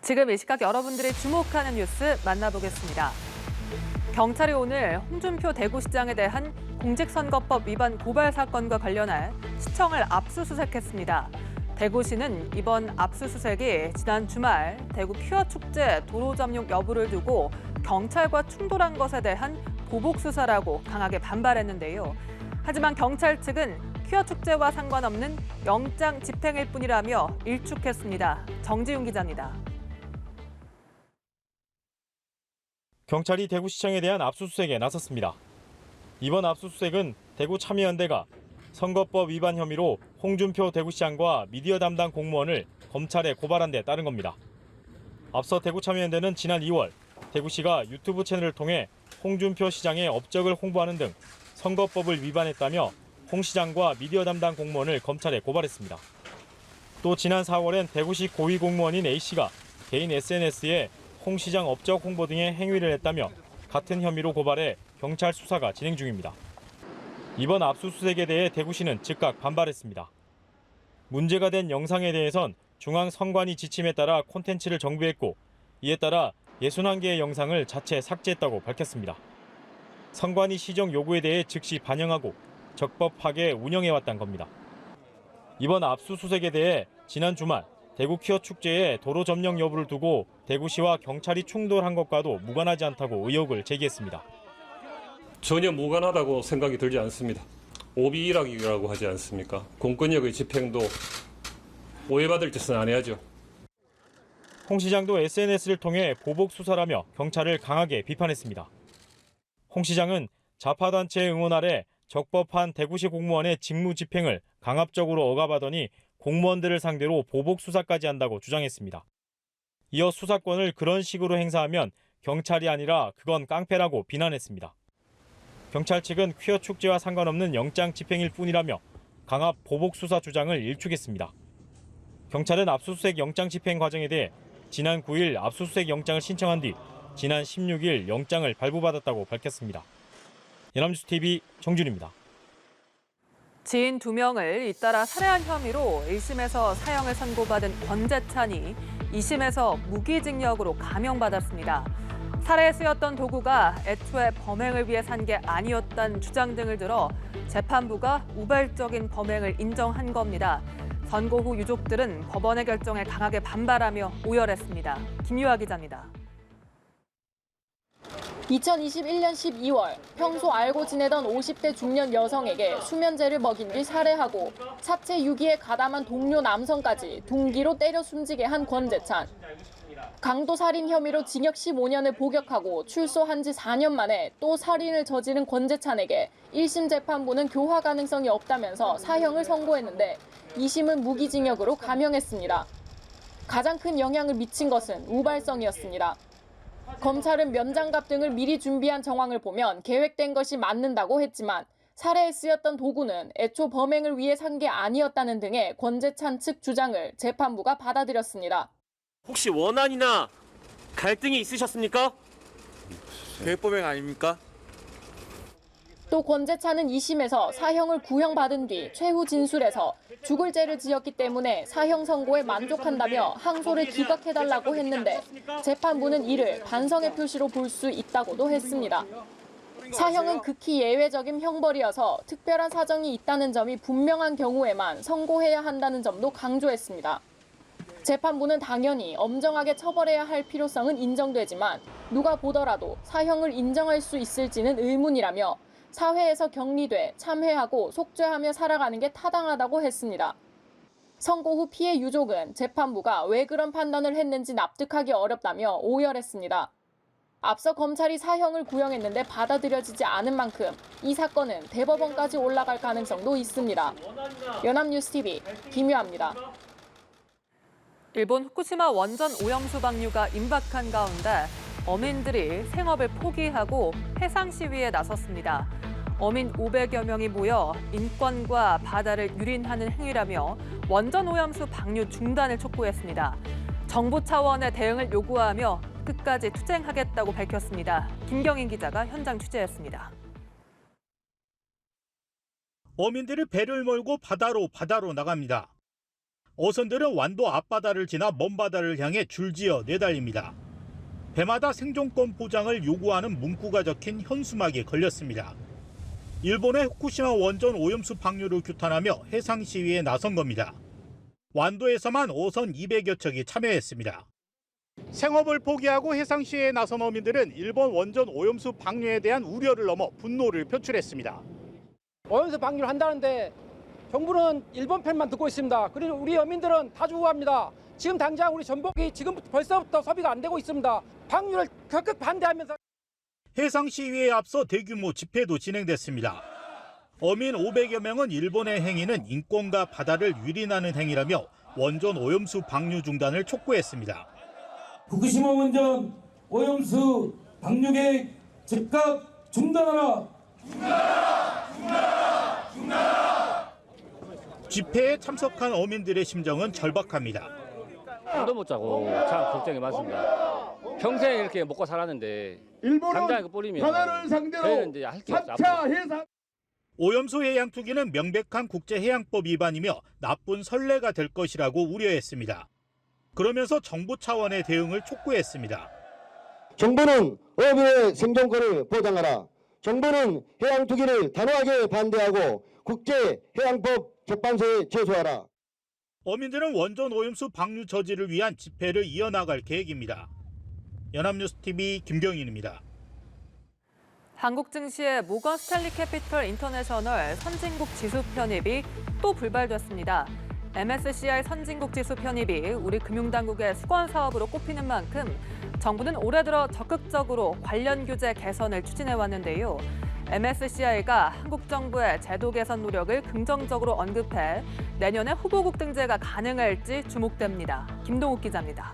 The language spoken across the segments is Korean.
지금 이 시각 여러분들이 주목하는 뉴스 만나보겠습니다. 경찰이 오늘 홍준표 대구시장에 대한 공직선거법 위반 고발 사건과 관련해 시청을 압수수색했습니다. 대구시는 이번 압수수색이 지난 주말 대구 퀴어 축제 도로 점용 여부를 두고 경찰과 충돌한 것에 대한 보복 수사라고 강하게 반발했는데요. 하지만 경찰 측은 퀴어 축제와 상관없는 영장 집행일 뿐이라며 일축했습니다. 정지윤 기자입니다. 경찰이 대구시청에 대한 압수수색에 나섰습니다. 이번 압수수색은 대구참여연대가 선거법 위반 혐의로 홍준표 대구시장과 미디어 담당 공무원을 검찰에 고발한 데 따른 겁니다. 앞서 대구참여연대는 지난 2월 대구시가 유튜브 채널을 통해 홍준표 시장의 업적을 홍보하는 등 선거법을 위반했다며 홍 시장과 미디어 담당 공무원을 검찰에 고발했습니다. 또 지난 4월엔 대구시 고위 공무원인 A씨가 개인 SNS에 홍 시장 업적 홍보 등의 행위를 했다며 같은 혐의로 고발해 경찰 수사가 진행 중입니다. 이번 압수수색에 대해 대구시는 즉각 반발했습니다. 문제가 된 영상에 대해선 중앙선관위 지침에 따라 콘텐츠를 정비했고 이에 따라 61개의 영상을 자체 삭제했다고 밝혔습니다. 선관위 시정 요구에 대해 즉시 반영하고 적법하게 운영해왔다는 겁니다. 이번 압수수색에 대해 지난 주말 대구 퀴어 축제의 도로 점령 여부를 두고 대구시와 경찰이 충돌한 것과도 무관하지 않다고 의혹을 제기했습니다. 전혀 무관하다고 생각이 들지 않습니다. 오비일학이라고 하지 않습니까? 공권력의 집행도 오해받을 짓은 안 해야죠. 홍 시장도 SNS를 통해 보복 수사라며 경찰을 강하게 비판했습니다. 홍 시장은 좌파단체의 응원 아래 적법한 대구시 공무원의 직무 집행을 강압적으로 억압하더니 공무원들을 상대로 보복 수사까지 한다고 주장했습니다. 이어 수사권을 그런 식으로 행사하면 경찰이 아니라 그건 깡패라고 비난했습니다. 경찰 측은 퀴어 축제와 상관없는 영장 집행일 뿐이라며 강압 보복 수사 주장을 일축했습니다. 경찰은 압수수색 영장 집행 과정에 대해 지난 9일 압수수색 영장을 신청한 뒤 지난 16일 영장을 발부받았다고 밝혔습니다. 연합뉴스TV 정준입니다. 지인 2명을 잇따라 살해한 혐의로 1심에서 사형을 선고받은 권재찬이 2심에서 무기징역으로 감형받았습니다. 살해에 쓰였던 도구가 애초에 범행을 위해 산 게 아니었다는 주장 등을 들어 재판부가 우발적인 범행을 인정한 겁니다. 선고 후 유족들은 법원의 결정에 강하게 반발하며 오열했습니다. 김유아 기자입니다. 2021년 12월 평소 알고 지내던 50대 중년 여성에게 수면제를 먹인 뒤 살해하고 사체 유기에 가담한 동료 남성까지 둔기로 때려 숨지게 한 권재찬. 강도살인 혐의로 징역 15년을 복역하고 출소한 지 4년 만에 또 살인을 저지른 권재찬에게 1심 재판부는 교화 가능성이 없다면서 사형을 선고했는데 2심은 무기징역으로 감형했습니다. 가장 큰 영향을 미친 것은 우발성이었습니다. 검찰은 면장갑 등을 미리 준비한 정황을 보면 계획된 것이 맞는다고 했지만 살해에 쓰였던 도구는 애초 범행을 위해 산 게 아니었다는 등의 권재찬 측 주장을 재판부가 받아들였습니다. 혹시 원한이나 갈등이 있으셨습니까? 계획범행 아닙니까? 또 권재찬은 2심에서 사형을 구형받은 뒤 최후 진술에서 죽을 죄를 지었기 때문에 사형 선고에 만족한다며 항소를 기각해달라고 했는데 재판부는 이를 반성의 표시로 볼 수 있다고도 했습니다. 사형은 극히 예외적인 형벌이어서 특별한 사정이 있다는 점이 분명한 경우에만 선고해야 한다는 점도 강조했습니다. 재판부는 당연히 엄정하게 처벌해야 할 필요성은 인정되지만 누가 보더라도 사형을 인정할 수 있을지는 의문이라며 사회에서 격리돼 참회하고 속죄하며 살아가는 게 타당하다고 했습니다. 선고 후 피해 유족은 재판부가 왜 그런 판단을 했는지 납득하기 어렵다며 오열했습니다. 앞서 검찰이 사형을 구형했는데 받아들여지지 않은 만큼 이 사건은 대법원까지 올라갈 가능성도 있습니다. 연합뉴스TV 김유아입니다. 일본 후쿠시마 원전 오염수 방류가 임박한 가운데 어민들이 생업을 포기하고 해상 시위에 나섰습니다. 어민 500여 명이 모여 인권과 바다를 유린하는 행위라며 원전 오염수 방류 중단을 촉구했습니다. 정부 차원의 대응을 요구하며 끝까지 투쟁하겠다고 밝혔습니다. 김경인 기자가 현장 취재했습니다. 어민들이 배를 몰고 바다로 나갑니다. 어선들은 완도 앞바다를 지나 먼바다를 향해 줄지어 내달립니다. 배마다 생존권 보장을 요구하는 문구가 적힌 현수막에 걸렸습니다. 일본의 후쿠시마 원전 오염수 방류를 규탄하며 해상 시위에 나선 겁니다. 완도에서만 어선 200여 척이 참여했습니다. 생업을 포기하고 해상 시위에 나선 어민들은 일본 원전 오염수 방류에 대한 우려를 넘어 분노를 표출했습니다. 오염수 방류를 한다는데 정부는 일본 편만 듣고 있습니다. 그리고 우리 어민들은 다 죽어갑니다. 지금 당장 우리 전복이 지금 벌써부터 소비가 안 되고 있습니다. 방류를 적극 반대하면서 해상 시위에 앞서 대규모 집회도 진행됐습니다. 어민 500여 명은 일본의 행위는 인권과 바다를 유린하는 행위라며 원전 오염수 방류 중단을 촉구했습니다. 후쿠시마 원전 오염수 방류 계획 즉각 중단하라! 집회에 참석한 어민들의 심정은 절박합니다. 잠도 못 자고 참 걱정이 많습니다. 평생 이렇게 먹고 살았는데 당장 이거 뿌리면 저희는 이제 할 게 없어. 오염수 해양 투기는 명백한 국제해양법 위반이며 나쁜 선례가 될 것이라고 우려했습니다. 그러면서 정부 차원의 대응을 촉구했습니다. 정부는 어민의 생존권을 보장하라. 정부는 해양 투기를 단호하게 반대하고 국제해양법 재판소에 제소하라. 어민들은 원전 오염수 방류 저지를 위한 집회를 이어나갈 계획입니다. 연합뉴스TV 김경인입니다. 한국 증시의 모건 스탠리 캐피털 인터내셔널 선진국 지수 편입이 또 불발됐습니다. MSCI 선진국 지수 편입이 우리 금융당국의 수건 사업으로 꼽히는 만큼 정부는 올해 들어 적극적으로 관련 규제 개선을 추진해 왔는데요. MSCI가 한국 정부의 제도 개선 노력을 긍정적으로 언급해 내년에 후보국 등재가 가능할지 주목됩니다. 김동욱 기자입니다.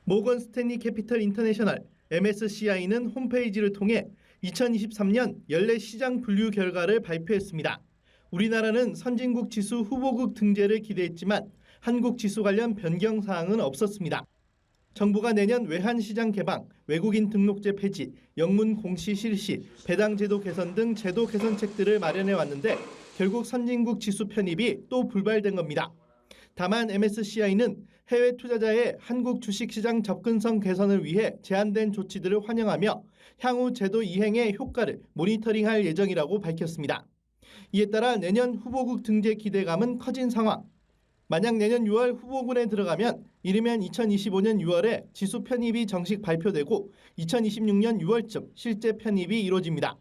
모건 스탠리 캐피털 인터내셔널 MSCI는 홈페이지를 통해 2023년 연례 시장 분류 결과를 발표했습니다. 우리나라는 선진국 지수 후보국 등재를 기대했지만 한국 지수 관련 변경 사항은 없었습니다. 정부가 내년 외환시장 개방, 외국인 등록제 폐지, 영문 공시 실시, 배당 제도 개선 등 제도 개선책들을 마련해 왔는데 결국 선진국 지수 편입이 또 불발된 겁니다. 다만 MSCI는 해외 투자자의 한국 주식시장 접근성 개선을 위해 제안된 조치들을 환영하며 향후 제도 이행의 효과를 모니터링할 예정이라고 밝혔습니다. 이에 따라 내년 후보국 등재 기대감은 커진 상황. 만약 내년 6월 후보군에 들어가면 이르면 2025년 6월에 지수 편입이 정식 발표되고 2026년 6월쯤 실제 편입이 이루어집니다.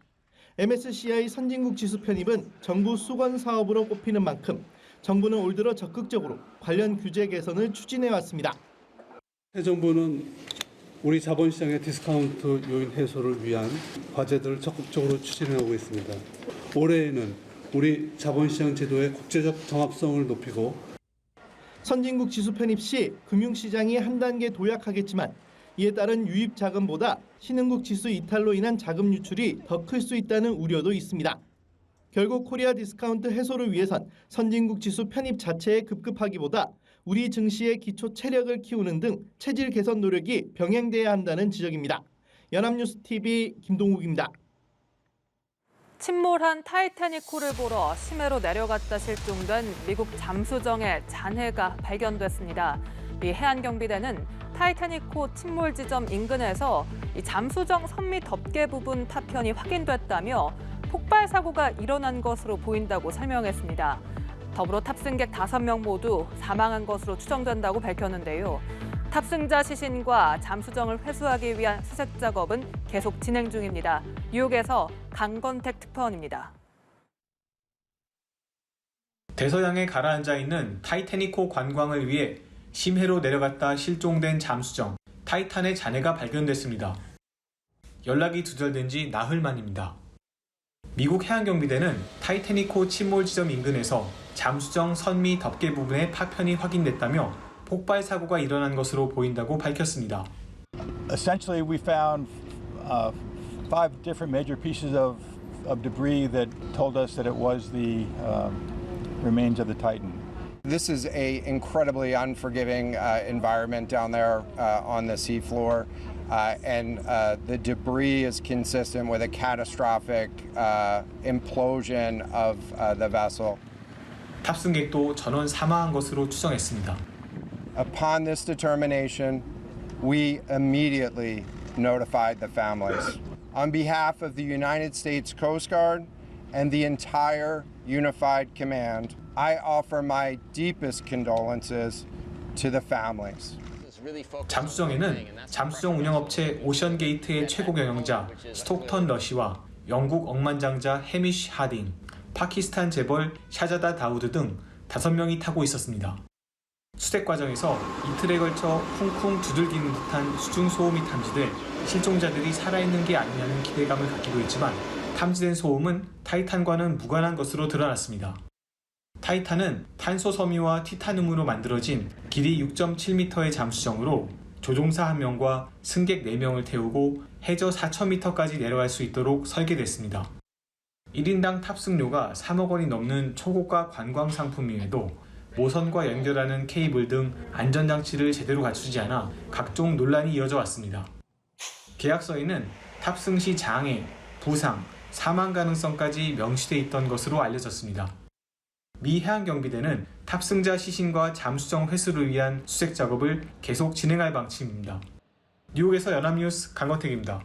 MSCI 선진국 지수 편입은 정부 수건 사업으로 꼽히는 만큼 정부는 올 들어 적극적으로 관련 규제 개선을 추진해 왔습니다. 새 정부는 우리 자본시장의 디스카운트 요인 해소를 위한 과제들을 적극적으로 추진하고 있습니다. 올해에는 우리 자본시장 제도의 국제적 정합성을 높이고 선진국 지수 편입 시 금융시장이 한 단계 도약하겠지만 이에 따른 유입 자금보다 신흥국 지수 이탈로 인한 자금 유출이 더 클 수 있다는 우려도 있습니다. 결국 코리아 디스카운트 해소를 위해선 선진국 지수 편입 자체에 급급하기보다 우리 증시의 기초 체력을 키우는 등 체질 개선 노력이 병행돼야 한다는 지적입니다. 연합뉴스TV 김동욱입니다. 침몰한 타이타닉호를 보러 심해로 내려갔다 실종된 미국 잠수정의 잔해가 발견됐습니다. 이 해안경비대는 타이타닉호 침몰 지점 인근에서 이 잠수정 선미 덮개 부분 파편이 확인됐다며 폭발 사고가 일어난 것으로 보인다고 설명했습니다. 더불어 탑승객 5명 모두 사망한 것으로 추정된다고 밝혔는데요. 탑승자 시신과 잠수정을 회수하기 위한 수색 작업은 계속 진행 중입니다. 뉴욕에서 강건택 특파원입니다. 대서양에 가라앉아 있는 타이타닉호 관광을 위해 심해로 내려갔다 실종된 잠수정 타이탄의 잔해가 발견됐습니다. 연락이 두절된 지 나흘 만입니다. 미국 해양경비대는 타이타닉호 침몰 지점 인근에서 잠수정 선미 덮개 부분에 파편이 확인됐다며 폭발 사고가 일어난 것으로 보인다고 밝혔습니다. Essentially, we found 5 different major pieces of debris that told us that it was the remains of the Titan. This is an incredibly unforgiving environment down there on the seafloor, and the debris is consistent with a catastrophic implosion of the vessel. 탑승객도 전원 사망한 것으로 추정했습니다. Upon this determination, we immediately notified the families. On behalf of the United States Coast Guard and the entire Unified Command, I offer my deepest condolences to the families. 잠수정에는 잠수정 운영업체 오션게이트의 최고 경영자 스톡턴 러시와 영국 억만장자 해미쉬 하딩, 파키스탄 재벌 샤자다 다우드 등 5명이 타고 있었습니다. 수색 과정에서 이틀에 걸쳐 쿵쿵 두들기는 듯한 수중 소음이 탐지돼 실종자들이 살아있는 게 아니냐는 기대감을 갖기도 했지만 탐지된 소음은 타이탄과는 무관한 것으로 드러났습니다. 타이탄은 탄소 섬유와 티타늄으로 만들어진 길이 6.7m의 잠수정으로 조종사 1명과 승객 4명을 태우고 해저 4,000m까지 내려갈 수 있도록 설계됐습니다. 1인당 탑승료가 3억 원이 넘는 초고가 관광 상품임에도 모선과 연결하는 케이블 등 안전장치를 제대로 갖추지 않아 각종 논란이 이어져 왔습니다. 계약서에는 탑승 시 장애, 부상, 사망 가능성까지 명시돼 있던 것으로 알려졌습니다. 미 해양경비대는 탑승자 시신과 잠수정 회수를 위한 수색 작업을 계속 진행할 방침입니다. 뉴욕에서 연합뉴스 강건택입니다.